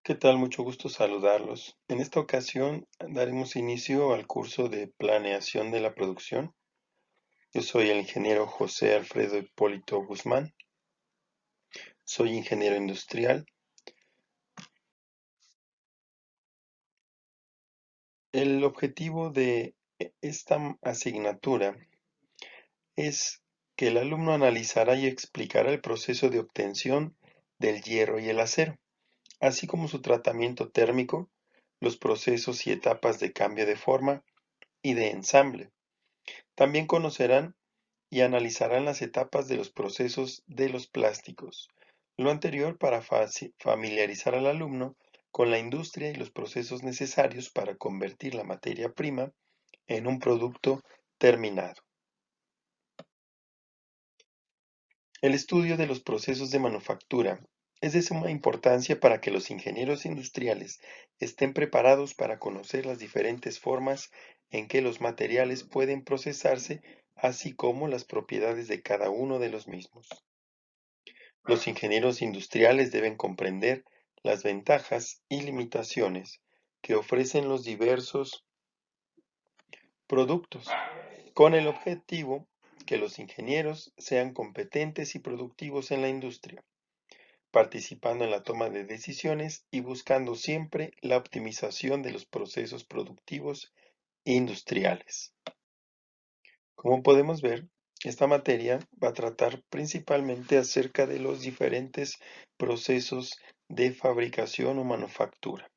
¿Qué tal? Mucho gusto saludarlos. En esta ocasión daremos inicio al curso de planeación de la producción. Yo soy el ingeniero José Alfredo Hipólito Guzmán. Soy ingeniero industrial. El objetivo de esta asignatura es que el alumno analizará y explicará el proceso de obtención del hierro y el acero, así como su tratamiento térmico, los procesos y etapas de cambio de forma y de ensamble. También conocerán y analizarán las etapas de los procesos de los plásticos. Lo anterior para familiarizar al alumno con la industria y los procesos necesarios para convertir la materia prima en un producto terminado. El estudio de los procesos de manufactura es de suma importancia para que los ingenieros industriales estén preparados para conocer las diferentes formas en que los materiales pueden procesarse, así como las propiedades de cada uno de los mismos. Los ingenieros industriales deben comprender las ventajas y limitaciones que ofrecen los diversos productos, con el objetivo que los ingenieros sean competentes y productivos en la industria, participando en la toma de decisiones y buscando siempre la optimización de los procesos productivos industriales. Como podemos ver, esta materia va a tratar principalmente acerca de los diferentes procesos de fabricación o manufactura.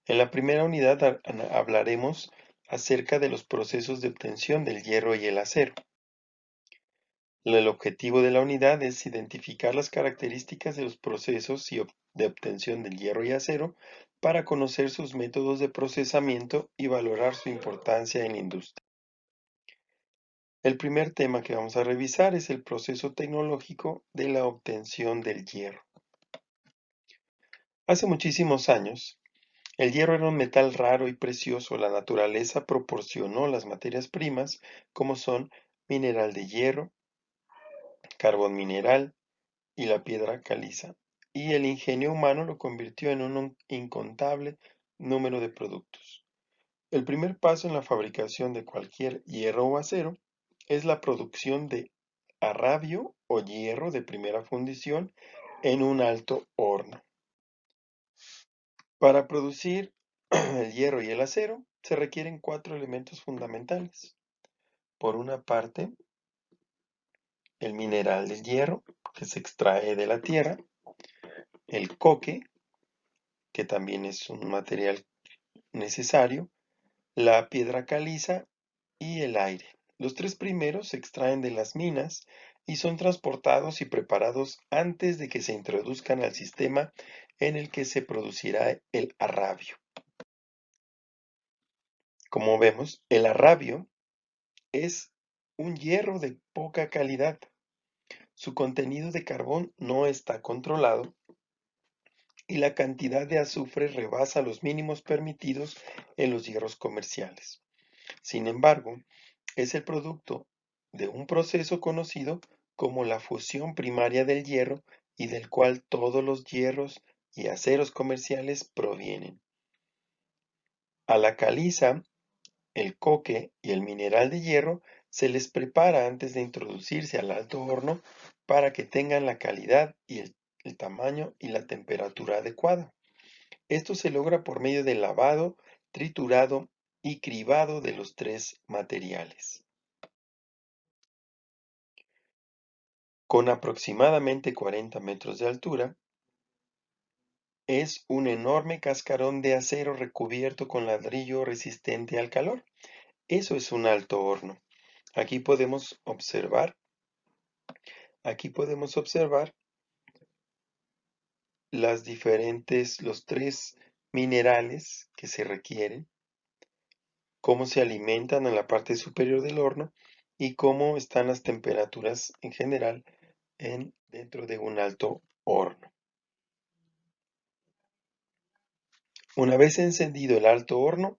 En la primera unidad hablaremos acerca de los procesos de obtención del hierro y el acero. El objetivo de la unidad es identificar las características de los procesos de obtención del hierro y acero para conocer sus métodos de procesamiento y valorar su importancia en la industria. El primer tema que vamos a revisar es el proceso tecnológico de la obtención del hierro. Hace muchísimos años, el hierro era un metal raro y precioso. La naturaleza proporcionó las materias primas como son mineral de hierro, carbón mineral y la piedra caliza, y el ingenio humano lo convirtió en un incontable número de productos. El primer paso en la fabricación de cualquier hierro o acero es la producción de arrabio o hierro de primera fundición en un alto horno. Para producir el hierro y el acero se requieren cuatro elementos fundamentales. Por una parte, el mineral del hierro, que se extrae de la tierra, el coque, que también es un material necesario, la piedra caliza y el aire. Los tres primeros se extraen de las minas y son transportados y preparados antes de que se introduzcan al sistema en el que se producirá el arrabio. Como vemos, el arrabio es un hierro de poca calidad. Su contenido de carbón no está controlado y la cantidad de azufre rebasa los mínimos permitidos en los hierros comerciales. Sin embargo, es el producto de un proceso conocido como la fusión primaria del hierro y del cual todos los hierros y aceros comerciales provienen. A la caliza, el coque y el mineral de hierro se les prepara antes de introducirse al alto horno para que tengan la calidad y el tamaño y la temperatura adecuada. Esto se logra por medio del lavado, triturado y cribado de los tres materiales. Con aproximadamente 40 metros de altura, es un enorme cascarón de acero recubierto con ladrillo resistente al calor. Eso es un alto horno. Aquí podemos observar, aquí podemos observar los tres minerales que se requieren, cómo se alimentan en la parte superior del horno y cómo están las temperaturas en general dentro de un alto horno. Una vez encendido el alto horno,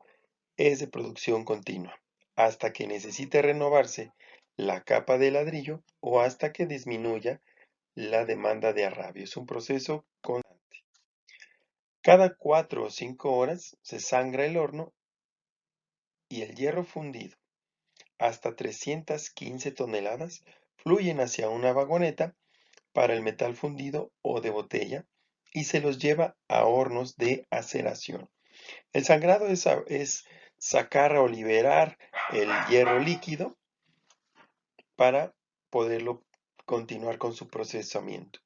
es de producción continua, hasta que necesite renovarse la capa de ladrillo o hasta que disminuya la demanda de arrabio. Es un proceso constante. Cada 4 o 5 horas se sangra el horno y el hierro fundido, hasta 315 toneladas, fluyen hacia una vagoneta para el metal fundido o de botella y se los lleva a hornos de aceración. El sangrado es sacar o liberar el hierro líquido para poderlo continuar con su procesamiento.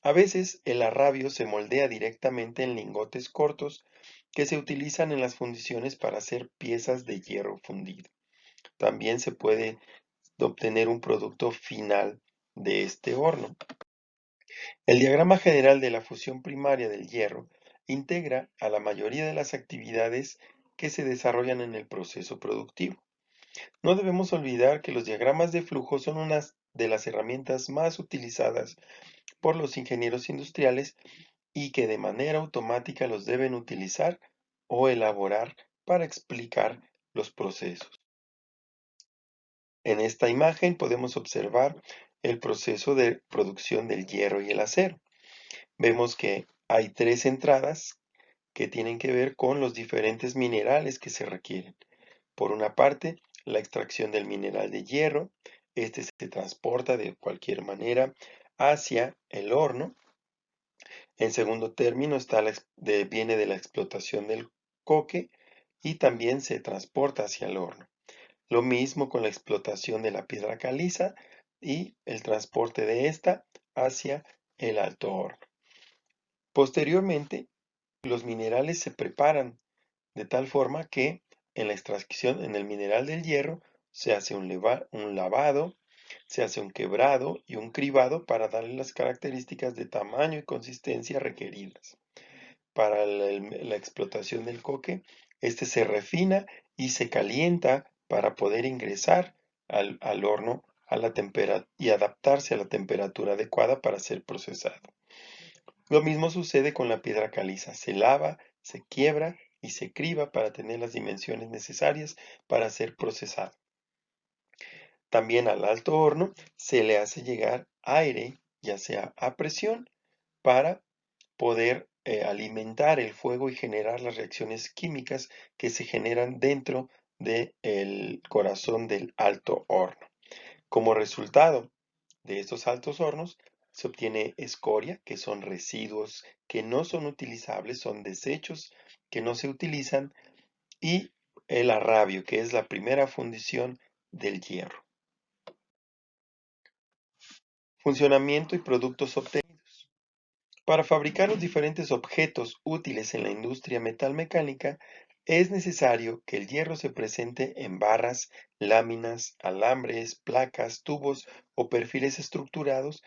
A veces el arrabio se moldea directamente en lingotes cortos que se utilizan en las fundiciones para hacer piezas de hierro fundido. También se puede obtener un producto final de este horno. El diagrama general de la fusión primaria del hierro integra a la mayoría de las actividades que se desarrollan en el proceso productivo. No debemos olvidar que los diagramas de flujo son una de las herramientas más utilizadas por los ingenieros industriales y que de manera automática los deben utilizar o elaborar para explicar los procesos. En esta imagen podemos observar el proceso de producción del hierro y el acero. Vemos que hay 3 entradas que tienen que ver con los diferentes minerales que se requieren. Por una parte, la extracción del mineral de hierro. Este se transporta de cualquier manera hacia el horno. En segundo término viene de la explotación del coque y también se transporta hacia el horno. Lo mismo con la explotación de la piedra caliza y el transporte de esta hacia el alto horno. Posteriormente, los minerales se preparan de tal forma que en la extracción, en el mineral del hierro, se hace un lavado, se hace un quebrado y un cribado para darle las características de tamaño y consistencia requeridas. Para la explotación del coque, este se refina y se calienta para poder ingresar al horno y adaptarse a la temperatura adecuada para ser procesado. Lo mismo sucede con la piedra caliza. Se lava, se quiebra y se criba para tener las dimensiones necesarias para ser procesado. También al alto horno se le hace llegar aire, ya sea a presión, para poder alimentar el fuego y generar las reacciones químicas que se generan dentro del corazón del alto horno. Como resultado de estos altos hornos se obtiene escoria, que son residuos que no son utilizables, son desechos que no se utilizan, y el arrabio, que es la primera fundición del hierro. Funcionamiento y productos obtenidos. Para fabricar los diferentes objetos útiles en la industria metalmecánica, es necesario que el hierro se presente en barras, láminas, alambres, placas, tubos o perfiles estructurales,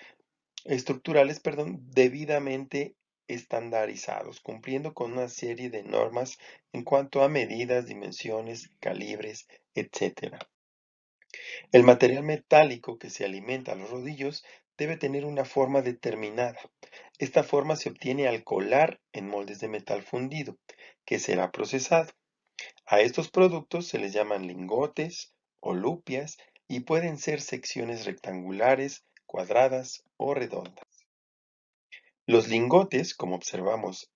debidamente estandarizados, cumpliendo con una serie de normas en cuanto a medidas, dimensiones, calibres, etc. El material metálico que se alimenta a los rodillos debe tener una forma determinada. Esta forma se obtiene al colar en moldes de metal fundido, que será procesado. A estos productos se les llaman lingotes o lupias y pueden ser secciones rectangulares, cuadradas o redondas. Los lingotes, como observamos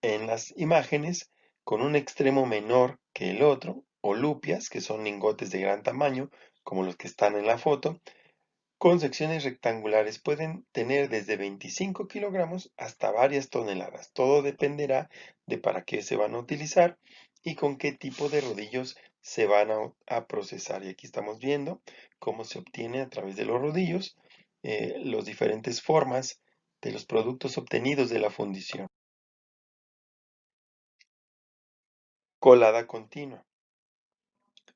en las imágenes, con un extremo menor que el otro, o lupias, que son lingotes de gran tamaño, como los que están en la foto, con secciones rectangulares pueden tener desde 25 kilogramos hasta varias toneladas. Todo dependerá de para qué se van a utilizar y con qué tipo de rodillos se van a procesar. Y aquí estamos viendo cómo se obtiene a través de los rodillos las diferentes formas de los productos obtenidos de la fundición. Colada continua.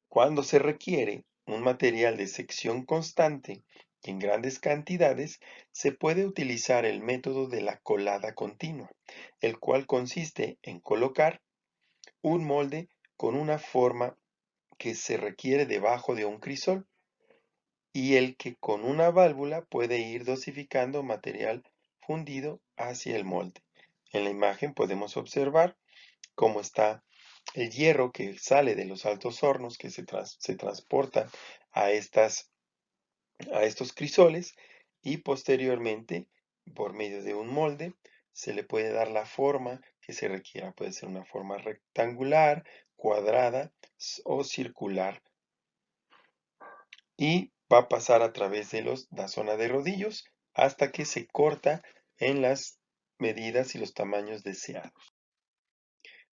Cuando se requiere un material de sección constante y en grandes cantidades, se puede utilizar el método de la colada continua, el cual consiste en colocar un molde con una forma que se requiere debajo de un crisol y el que con una válvula puede ir dosificando material fundido hacia el molde. En la imagen podemos observar cómo está el hierro que sale de los altos hornos que se transportan a, a estos crisoles y posteriormente, por medio de un molde, se le puede dar la forma que se requiera. Puede ser una forma rectangular, cuadrada o circular. Y va a pasar a través de la zona de rodillos hasta que se corta en las medidas y los tamaños deseados.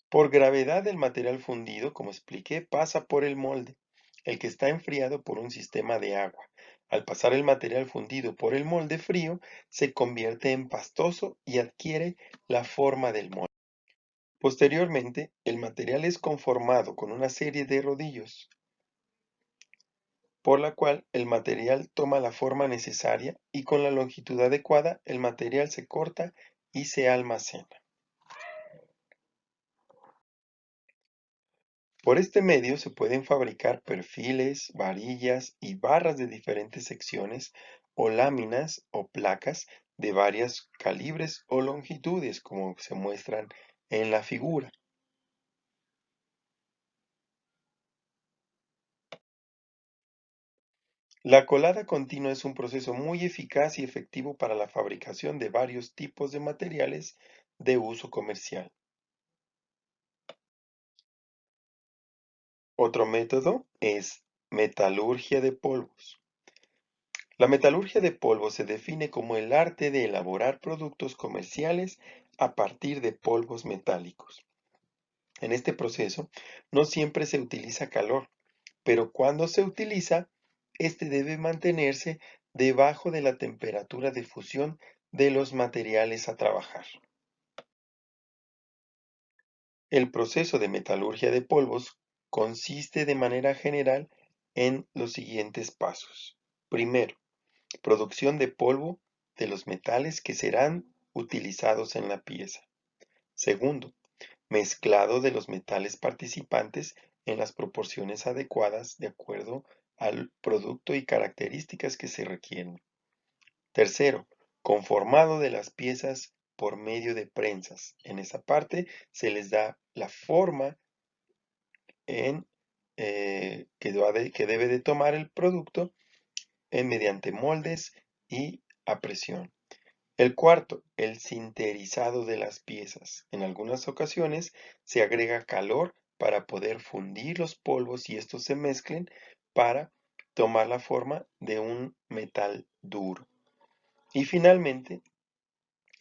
Por gravedad del material fundido, como expliqué, pasa por el molde, el que está enfriado por un sistema de agua. Al pasar el material fundido por el molde frío, se convierte en pastoso y adquiere la forma del molde. Posteriormente, el material es conformado con una serie de rodillos, por la cual el material toma la forma necesaria y con la longitud adecuada el material se corta y se almacena. Por este medio se pueden fabricar perfiles, varillas y barras de diferentes secciones o láminas o placas de varios calibres o longitudes, como se muestran en la figura. La colada continua es un proceso muy eficaz y efectivo para la fabricación de varios tipos de materiales de uso comercial. Otro método es metalurgia de polvos. La metalurgia de polvos se define como el arte de elaborar productos comerciales a partir de polvos metálicos. En este proceso no siempre se utiliza calor, pero cuando se utiliza, este debe mantenerse debajo de la temperatura de fusión de los materiales a trabajar. El proceso de metalurgia de polvos consiste de manera general en los siguientes pasos. Primero, producción de polvo de los metales que serán utilizados en la pieza. Segundo, mezclado de los metales participantes en las proporciones adecuadas de acuerdo al producto y características que se requieren. Tercero, conformado de las piezas por medio de prensas. En esa parte se les da la forma en, que debe de tomar el producto mediante moldes y a presión. El cuarto, el sinterizado de las piezas. En algunas ocasiones se agrega calor para poder fundir los polvos y estos se mezclen para tomar la forma de un metal duro. Y finalmente,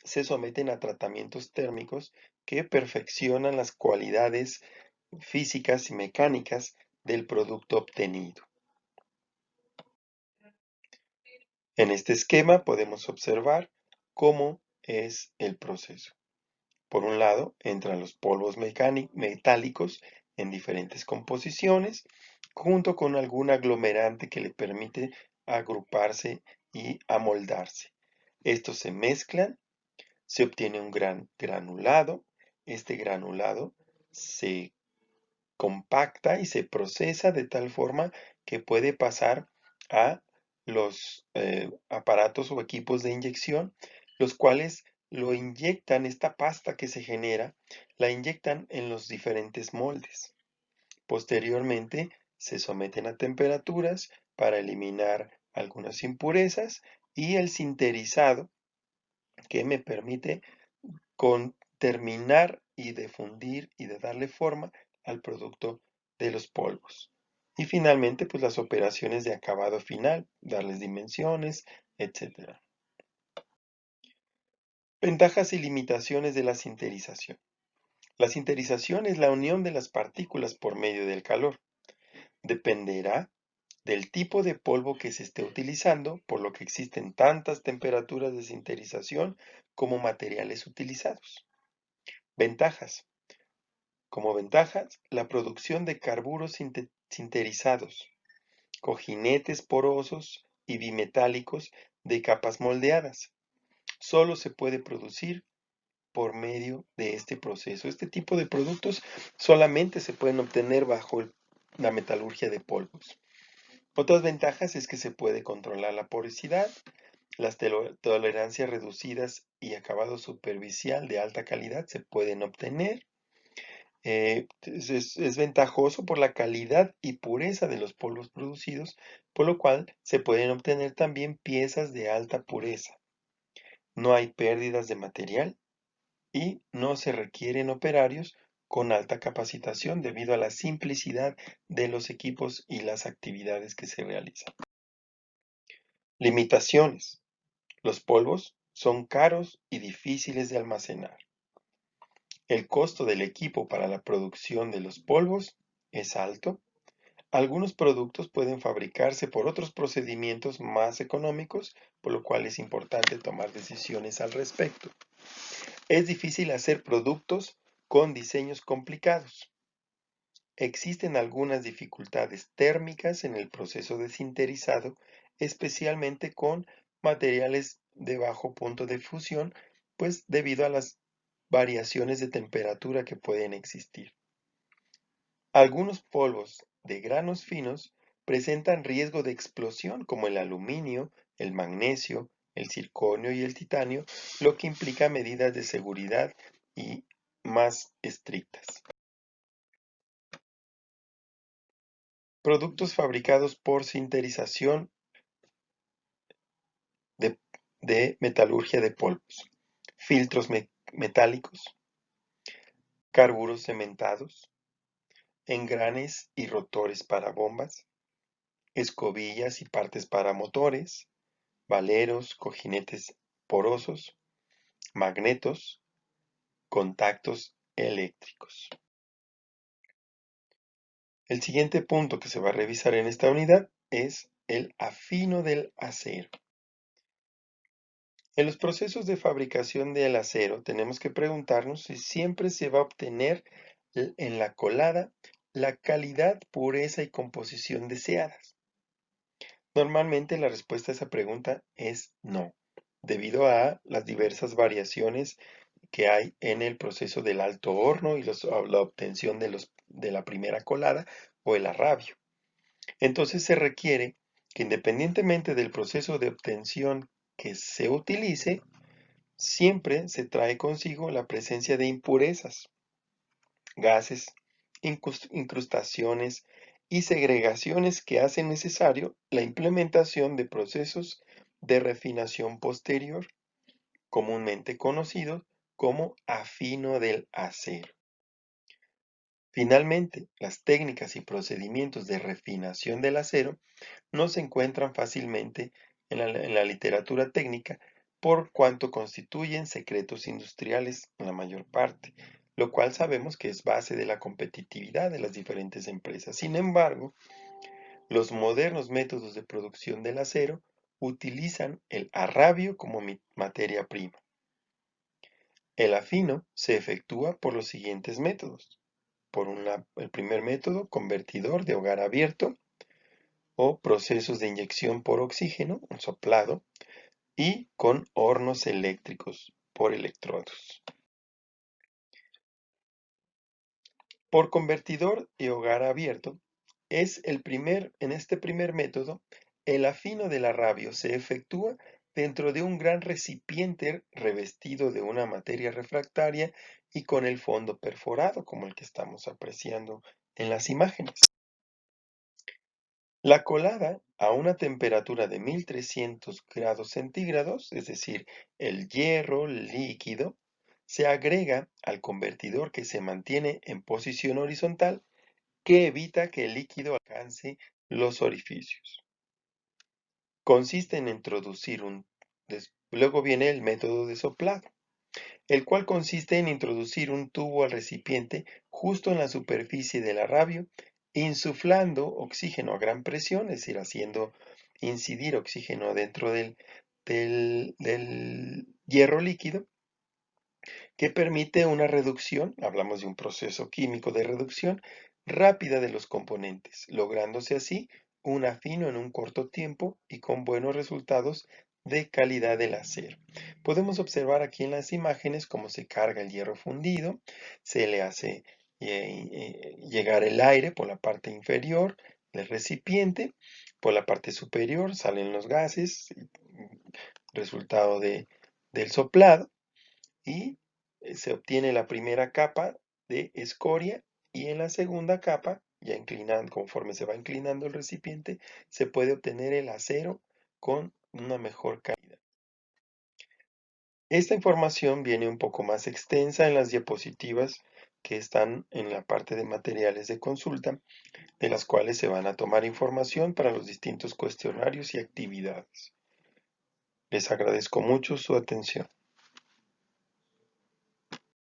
se someten a tratamientos térmicos que perfeccionan las cualidades físicas y mecánicas del producto obtenido. En este esquema podemos observar cómo es el proceso. Por un lado, entran los polvos metálicos en diferentes composiciones, junto con algún aglomerante que le permite agruparse y amoldarse. Estos se mezclan, se obtiene un gran granulado. Este granulado se compacta y se procesa de tal forma que puede pasar a los aparatos o equipos de inyección, los cuales lo inyectan, esta pasta que se genera, la inyectan en los diferentes moldes. Posteriormente, se someten a temperaturas para eliminar algunas impurezas y el sinterizado que me permite con terminar y de fundir y de darle forma al producto de los polvos. Y finalmente, pues las operaciones de acabado final, darles dimensiones, etcétera. Ventajas y limitaciones de la sinterización. La sinterización es la unión de las partículas por medio del calor. Dependerá del tipo de polvo que se esté utilizando, por lo que existen tantas temperaturas de sinterización como materiales utilizados. Ventajas. Como ventajas, la producción de carburos sinterizados, cojinetes porosos y bimetálicos de capas moldeadas. Solo se puede producir por medio de este proceso. Este tipo de productos solamente se pueden obtener bajo la metalurgia de polvos. Otras ventajas es que se puede controlar la porosidad, las tolerancias reducidas y acabado superficial de alta calidad se pueden obtener. Es ventajoso por la calidad y pureza de los polvos producidos, por lo cual se pueden obtener también piezas de alta pureza. No hay pérdidas de material y no se requieren operarios con alta capacitación debido a la simplicidad de los equipos y las actividades que se realizan. Limitaciones. Los polvos son caros y difíciles de almacenar. El costo del equipo para la producción de los polvos es alto. Algunos productos pueden fabricarse por otros procedimientos más económicos, por lo cual es importante tomar decisiones al respecto. Es difícil hacer productos con diseños complicados. Existen algunas dificultades térmicas en el proceso de sinterizado, especialmente con materiales de bajo punto de fusión, pues debido a las variaciones de temperatura que pueden existir. Algunos polvos de granos finos presentan riesgo de explosión como el aluminio, el magnesio, el circonio y el titanio, lo que implica medidas de seguridad y más estrictas. Productos fabricados por sinterización de metalurgia de polvos, filtros metálicos, carburos cementados, engranes y rotores para bombas, escobillas y partes para motores, valeros, cojinetes porosos, magnetos, contactos eléctricos. El siguiente punto que se va a revisar en esta unidad es el afino del acero. En los procesos de fabricación del acero tenemos que preguntarnos si siempre se va a obtener en la colada la calidad, pureza y composición deseadas. Normalmente la respuesta a esa pregunta es no, debido a las diversas variaciones que hay en el proceso del alto horno y la obtención de la primera colada o el arrabio. Entonces se requiere que independientemente del proceso de obtención que se utilice, siempre se trae consigo la presencia de impurezas, gases, incrustaciones y segregaciones que hacen necesario la implementación de procesos de refinación posterior, comúnmente conocidos como afino del acero. Finalmente, las técnicas y procedimientos de refinación del acero no se encuentran fácilmente en la literatura técnica por cuanto constituyen secretos industriales en la mayor parte, lo cual sabemos que es base de la competitividad de las diferentes empresas. Sin embargo, los modernos métodos de producción del acero utilizan el arrabio como materia prima. El afino se efectúa por los siguientes métodos. El primer método, convertidor de hogar abierto o procesos de inyección por oxígeno, un soplado, y con hornos eléctricos por electrodos. Por convertidor y hogar abierto, en este primer método, el afino del arrabio se efectúa dentro de un gran recipiente revestido de una materia refractaria y con el fondo perforado, como el que estamos apreciando en las imágenes. La colada a una temperatura de 1300 grados centígrados, es decir, el hierro líquido, se agrega al convertidor que se mantiene en posición horizontal que evita que el líquido alcance los orificios. Consiste en introducir luego viene el método de soplado, el cual consiste en introducir un tubo al recipiente justo en la superficie del arrabio, insuflando oxígeno a gran presión, es decir, haciendo incidir oxígeno dentro del hierro líquido, que permite una reducción, hablamos de un proceso químico de reducción rápida de los componentes, lográndose así un afino en un corto tiempo y con buenos resultados de calidad del acero. Podemos observar aquí en las imágenes cómo se carga el hierro fundido, se le hace llegar el aire por la parte inferior del recipiente, por la parte superior salen los gases, resultado del soplado, y se obtiene la primera capa de escoria y en la segunda capa, ya inclinando, conforme se va inclinando el recipiente, se puede obtener el acero con una mejor calidad. Esta información viene un poco más extensa en las diapositivas que están en la parte de materiales de consulta, de las cuales se van a tomar información para los distintos cuestionarios y actividades. Les agradezco mucho su atención.